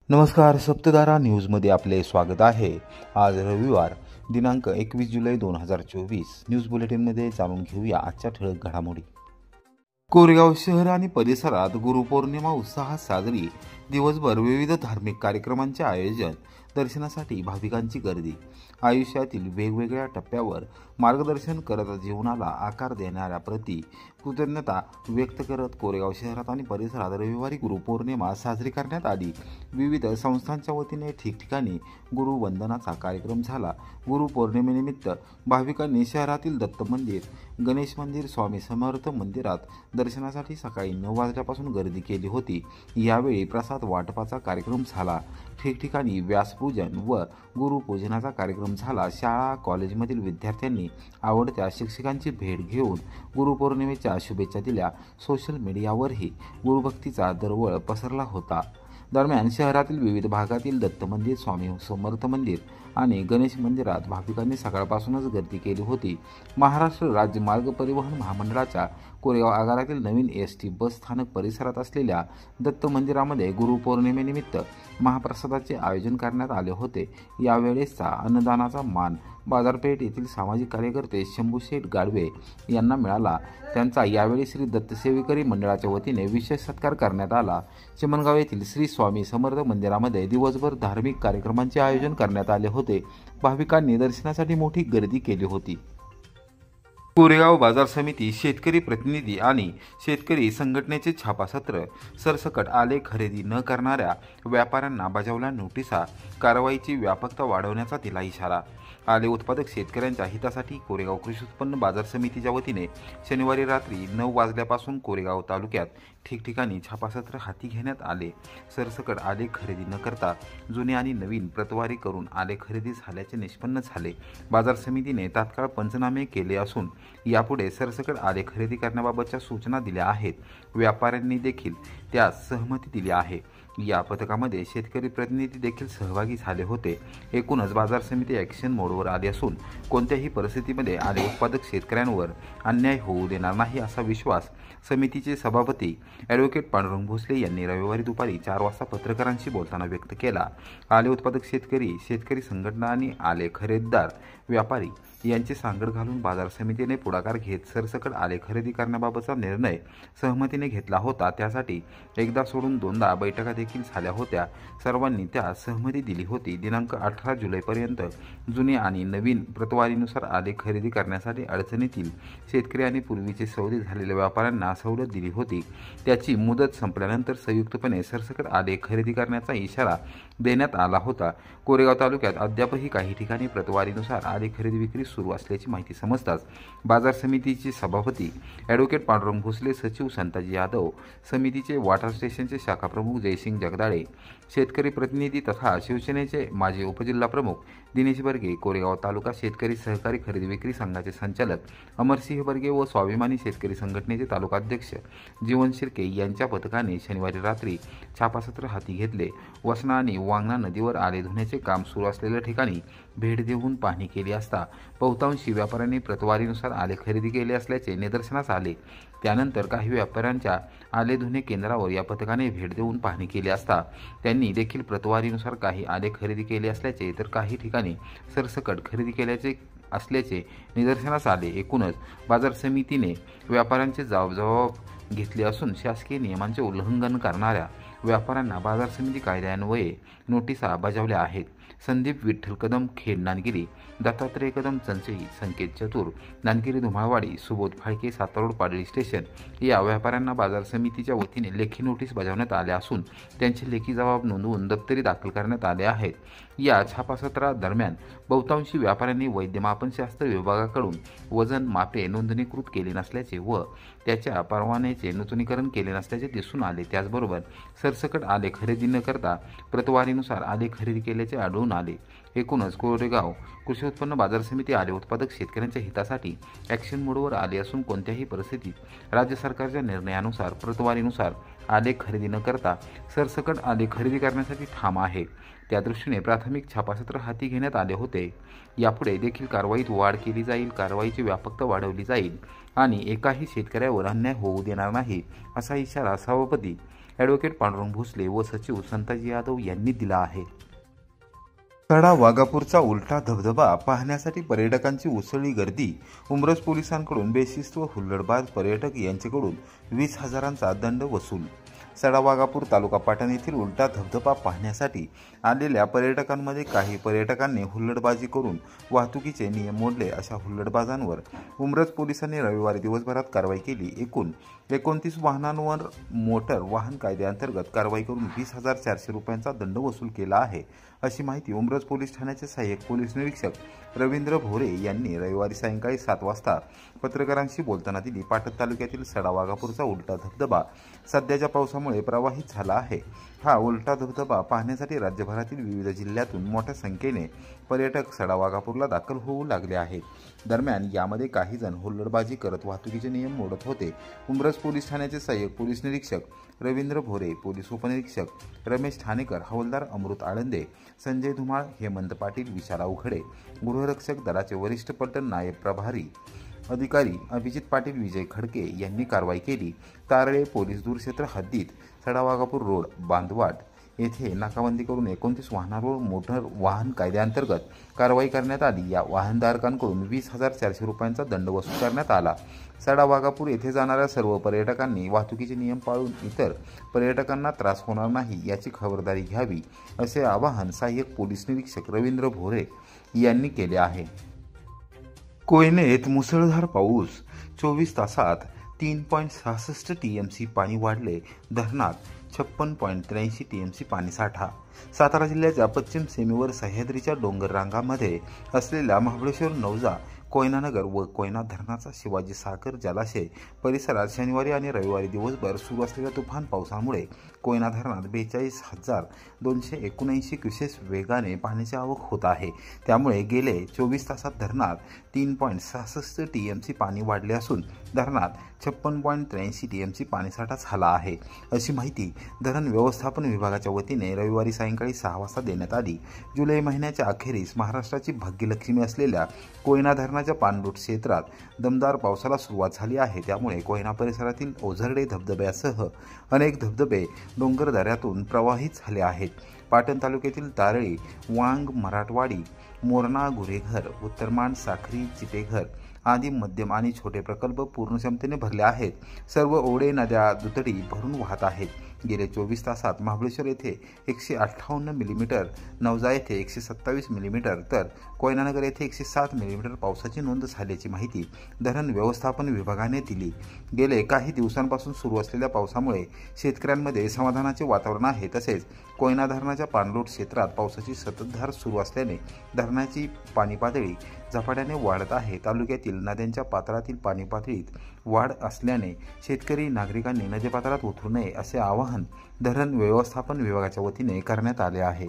नमस्कार, सप्तधारा न्यूजमध्ये आपले स्वागत आहे। आज रविवार दिनांक 21 जुलै 2024 न्यूज बुलेटिनमध्ये जाणून घेऊया आजच्या ठळक घडामोडी। कोरेगाव शहर आणि परिसरात गुरुपौर्णिमा उत्साहात साजरी। दिवसभर विविध धार्मिक कार्यक्रमांचे आयोजन, दर्शनासाठी भाविकांची गर्दी। आयुष्यातील वेगवेगळ्या टप्प्यावर मार्गदर्शन करत जीवनाला आकार देणाऱ्या प्रती कृतज्ञता व्यक्त करत कोरेगाव शहरात आणि परिसरात रविवारी गुरुपौर्णिमा साजरी करण्यात आली। विविध संस्थांच्या वतीने ठिकठिकाणी गुरुवंदनाचा कार्यक्रम झाला। गुरुपौर्णिमेनिमित्त भाविकांनी शहरातील दत्त मंदिर, गणेश मंदिर, स्वामी समर्थ मंदिरात दर्शनासाठी सकाळी 9 वाजल्यापासून गर्दी केली होती। यावेळी प्रसाद वाटपाचा कार्यक्रम झाला। ठिकठिकाणी व्यासपूजन व गुरुपूजनाचा कार्यक्रम झाला। शाळा कॉलेजमधील विद्यार्थ्यांनी आवडत्या शिक्षकांची भेट घेऊन गुरुपौर्णिमेच्या शुभेच्छा दिल्या। सोशल मीडियावरही गुरुभक्तीचा दरवळ पसरला होता। दरम्यान शहरातील विविध भागातील दत्त मंदिर, स्वामी समर्थ मंदिर आणि गणेश मंदिरात भाविकांनी सकाळपासूनच गर्दी केली होती। महाराष्ट्र राज्य मार्ग परिवहन महामंडळाच्या कोरेगाव आगारातील नवीन एसटी बस स्थानक परिसरात असलेल्या दत्त मंदिरामध्ये गुरुपौर्णिमेनिमित्त महाप्रसादाचे आयोजन करण्यात आले होते। यावेळेसचा अन्नदानाचा मान बाजारपेठ येथील सामाजिक कार्यकर्ते शंभूशेठ गाडवे यांना मिळाला। त्यांचा यावेळी श्री दत्तसेवेकरी मंडळाच्या वतीने विशेष सत्कार करण्यात आला। चिमणगाव येथील श्री स्वामी समर्थ मंदिरामध्ये दिवसभर धार्मिक कार्यक्रमांचे आयोजन करण्यात आले होते। भाविकांनी दर्शनासाठी मोठी गर्दी केली होती। कोरेगाव बाजार समिती, शेतकरी प्रतिनिधी आणि शेतकरी संघटनेचे छापासत्र। सरसकट आले खरेदी न करणाऱ्या व्यापाऱ्यांना बजावल्या नोटिसा। कारवाईची व्यापकता वाढवण्याचा दिला इशारा। आले उत्पादक शेतकऱ्यांच्या हितासाठी कोरेगाव कृषी उत्पन्न बाजार समितीच्या वतीने शनिवारी रात्री 9 वाजल्यापासून कोरेगाव तालुक्यात ठिकठिकाणी छापासत्र हाती घेण्यात आले। सरसकट आले खरेदी न करता जुने आणि नवीन प्रतवारी करून आले खरेदी झाल्याचे निष्पन्न झाले। बाजार समितीने तात्काळ पंचनामे केले असून यापुढे सरसकट आले खरेदी करण्याबाबतच्या सूचना दिल्या आहेत। व्यापाऱ्यांनी देखील त्यास सहमती दिली आहे। या पथकामध्ये शेतकरी प्रतिनिधी देखील सहभागी झाले होते। एकूणच बाजार समिती ॲक्शन मोडवर आली असून कोणत्याही परिस्थितीमध्ये आले उत्पादक शेतकऱ्यांवर अन्याय होऊ देणार नाही असा विश्वास समितीचे सभापती ॲडव्होकेट पांडुरंग भोसले यांनी रविवारी दुपारी 4 वाजता पत्रकारांशी बोलताना व्यक्त केला। आले उत्पादक शेतकरी, शेतकरी संघटना आणि आले खरेदीदार व्यापारी यांची सांगड घालून बाजार समितीने पुढाकार घेत सरसकट आले खरेदी करण्याबाबतचा निर्णय सहमतीने घेतला होता। त्यासाठी एकदा सोडून दोनदा बैठका देखील झाल्या होत्या। सर्वांनी त्या सहमती दिली होती। दिनांक 18 जुलैपर्यंत जुने आणि नवीन प्रतवारीनुसार आले खरेदी करण्यासाठी अडचणीतील शेतकरी आणि पूर्वीचे सौदे झालेल्या व्यापाऱ्यांना सवलत दिली होती। त्याची मुदत संपल्यानंतर संयुक्तपणे सरसकट आले खरेदी करण्याचा इशारा देण्यात आला होता। कोरेगाव तालुक्यात अद्यापही काही ठिकाणी प्रतवारीनुसार आले खरेदी विक्री सुरू असल्याची माहिती समजताच बाजार समितीचे सभापती ॲडव्होकेट पांडुरंग भोसले, सचिव संताजी यादव, समितीचे वाटर स्टेशनचे शाखा प्रमुख जयसिंग जगदाळे, शेतकरी प्रतिनिधी तथा शिवसेनेचे माजी उपजिल्हा प्रमुख दिनेश बर्गे, कोरेगाव तालुका शेतकरी सहकारी खरेदी विक्री संघाचे संचालक अमरसिंह बर्गे व स्वाभिमानी शेतकरी संघटनेचे तालुकाध्यक्ष जीवन शिर्के यांच्या पथकाने शनिवारी रात्री छापासत्र हाती घेतले। वसना आणि वांगणा नदीवर आले धुण्याचे काम सुरू असलेल्या ठिकाणी भेट देऊन पाहणी केली असता बहुतांशी व्यापाऱ्यांनी प्रतवारीनुसार आले खरेदी केले असल्याचे निदर्शनास आले। त्यानंतर काही व्यापाऱ्यांच्या आले धुणे केंद्रावर या पथकाने भेट देऊन पाहणी केली असता त्यांनी देखील प्रतवारीनुसार काही आले खरेदी केले असल्याचे तर काही ठिकाणी सरसकट खरेदी केल्याचे असल्याचे निदर्शनास आले। एकूणच बाजार समितीने व्यापाऱ्यांचे जबाब घेतले असून शासकीय नियमांचे उल्लंघन करणाऱ्या व्यापाऱ्यांना बाजार समिती कायद्यान्वये नोटिसा बजावल्या आहेत। संदीप विठ्ठल कदम, खेड नानगिरी, दत्तात्रय कदम चंचई, संकेत चतुर, नानगिरी धुमाळवाडी, सुबोध फाळके, सातारोड पाडळी स्टेशन या व्यापाऱ्यांना बाजार समितीच्या वतीने लेखी नोटीस बजावण्यात आल्या असून त्यांचे लेखी जबाब नोंदवून दप्तरी दाखल करण्यात आले आहेत। या छापासत्रादरम्यान बहुतांशी व्यापाऱ्यांनी वैद्यमापनशास्त्र विभागाकडून वजन मापे नोंदणीकृत केली नसल्याचे व त्याच्या परवान्याचे नूतनीकरण केले नसल्याचे दिसून आले। त्याचबरोबर सरसकट आले खरेदी न करता प्रतवारीनुसार आले खरेदी केल्याचे आढळून आले। एकूणच कोरेगाव कृषी उत्पन्न बाजार समिती आले उत्पादक शेतकऱ्यांच्या हितासाठी ॲक्शन मोडवर आली असून कोणत्याही परिस्थितीत राज्य सरकारच्या निर्णयानुसार प्रतवारीनुसार आले खरेदी न करता सरसकट आले खरेदी करण्यासाठी ठाम आहे। त्यादृष्टीने प्राथमिक छापासत्र हाती घेण्यात आले होते। यापुढे देखील कारवाईत वाढ केली जाईल, कारवाईची व्यापकता वाढवली जाईल आणि एकाही शेतकऱ्यावर अन्याय होऊ देणार नाही असा इशारा सभापती ॲडव्होकेट पांडुरंग भोसले व सचिव संताजी यादव यांनी दिला आहे। सडा वाघापूरचा उलटा धबधबा पाहण्यासाठी पर्यटकांची उसळी गर्दी। उमरज पोलिसांकडून बेशिस्त व हुल्लडबाज पर्यटक यांच्याकडून 20,000चा दंड वसूल। सडा वाघापूर तालुका पाटण येथील उलटा धबधबा पाहण्यासाठी आलेल्या पर्यटकांमध्ये काही पर्यटकांनी हुल्लडबाजी करून वाहतुकीचे नियम मोडले। अशा हुल्लडबाजांवर उमरज पोलिसांनी रविवारी दिवसभरात कारवाई केली। एकूण 29 वाहनांवर मोटर वाहन कायद्याअंतर्गत कारवाई करून 20,400 रुपयांचा दंड वसूल केला आहे, अशी माहिती उमरज पोलीस ठाण्याचे सहाय्यक पोलीस निरीक्षक रवींद्र भोरे यांनी रविवारी सायंकाळी 7 वाजता पत्रकारांशी बोलताना दिली। पाटण तालुक्यातील सडा वाघापूरचा उलटा धबधबा सध्याच्या पावसामुळे प्रवाहित झाला आहे। हा उलटा धबधबा पाहण्यासाठी राज्यभरातील विविध जिल्ह्यातून मोठ्या संख्येने पर्यटक सडा वाघापूरला दाखल होऊ लागले आहेत। दरम्यान यामध्ये काही जण हुल्लडबाजी करत वाहतुकीचे नियम मोडत होते। उमरज पोलीस ठाण्याचे सहाय्यक पोलीस निरीक्षक रवींद्र भोरे, पोलीस उपनिरीक्षक रमेश ठाणेकर, हवालदार अमृत आळंदे, संजय धुमाळ, हेमंत पाटील, विशाल अवघडे, गृहरक्षक दलाचे वरिष्ठ पलटण नायब प्रभारी अधिकारी अभिजित पाटील, विजय खडके यांनी कारवाई केली। तारळे पोलीस दूरक्षेत्र हद्दीत सडा वाघापूर रोड बांधवाट येथे नाकाबंदी करून 29 वाहनांवर मोटर वाहन कायद्याअंतर्गत कारवाई करण्यात आली। या वाहनधारकांकडून 20,400 रुपयांचा दंड वसूल करण्यात आला। सडा वाघापूर येथे जाणाऱ्या सर्व पर्यटकांनी वाहतुकीचे नियम पाळून इतर पर्यटकांना त्रास होणार नाही याची खबरदारी घ्यावी, असे आवाहन सहाय्यक पोलीस निरीक्षक रवींद्र भोरे यांनी केले आहे। कोयनेत मुसळधार पाऊस, 24 तासात 3.66 टीएमसी पाणी वाढले। धरणात 56.83 टीएमसी पाणीसाठा। सातारा जिल्ह्याच्या पश्चिम सीमेवर सह्याद्रीच्या डोंगर रांगांमध्ये असलेल्या महाबळेश्वर, नवजा, कोयनानगर व कोयना धरणाचा शिवाजी सागर जलाशय परिसरात शनिवारी आणि रविवारी दिवसभर सुरू असलेल्या तुफान पावसामुळे कोयना धरणात 42,279 क्युसेस वेगाने पाण्याची आवक होत आहे। त्यामुळे गेले 24 तासात धरणात 3.66 टीएमसी पाणी वाढले असून धरणात 56.83 टीएमसी पाणीसाठा झाला आहे, अशी माहिती धरण व्यवस्थापन विभागाच्या वतीने रविवारी सायंकाळी 6 वाजता देण्यात आली। जुलै महिन्याच्या अखेरीस महाराष्ट्राची भाग्यलक्ष्मी असलेल्या कोयना धरणाच्या पाणलोट क्षेत्रात दमदार पावसाला सुरुवात झाली आहे। त्यामुळे कोयना परिसरातील ओझरडे धबधब्यासह अनेक धबधबे डोंगर दऱ्यातून प्रवाहित झाले आहेत। पाटण तालुक्यातील तारळी, वांग, मराठवाडी, मोरणा, गुरेघर, उत्तरमान, साखरी, चिटेघर आदी मध्यम आणि छोटे प्रकल्प पूर्ण क्षमतेने भरले आहेत। सर्व ओढे, नद्या दुथडी भरून वाहत आहेत। गेले 24 तासात महाबळेश्वर येथे 158 मिलीमीटर, नवजा येथे 127 मिलीमीटर तर कोयनानगर येथे 107 मिलीमीटर पावसाची नोंद झाल्याची माहिती धरण व्यवस्थापन विभागाने दिली। गेले काही दिवसांपासून सुरू असलेल्या पावसामुळे शेतकऱ्यांमध्ये समाधानाचे वातावरण आहे। तसेच कोयना धरणाच्या पाणलोट क्षेत्रात पावसाची संततधार सुरू असल्याने धरणाची पाणी पातळी झपाट्याने वाढत आहे। तालुक्यातील नद्यांच्या पात्रातील पाणी पातळीत वाढ असल्याने शेतकरी नागरिकांनी नदीपात्रात उतरू नये, असे आवाहन धरण व्यवस्थापन विभागाच्या वतीने करण्यात आले आहे।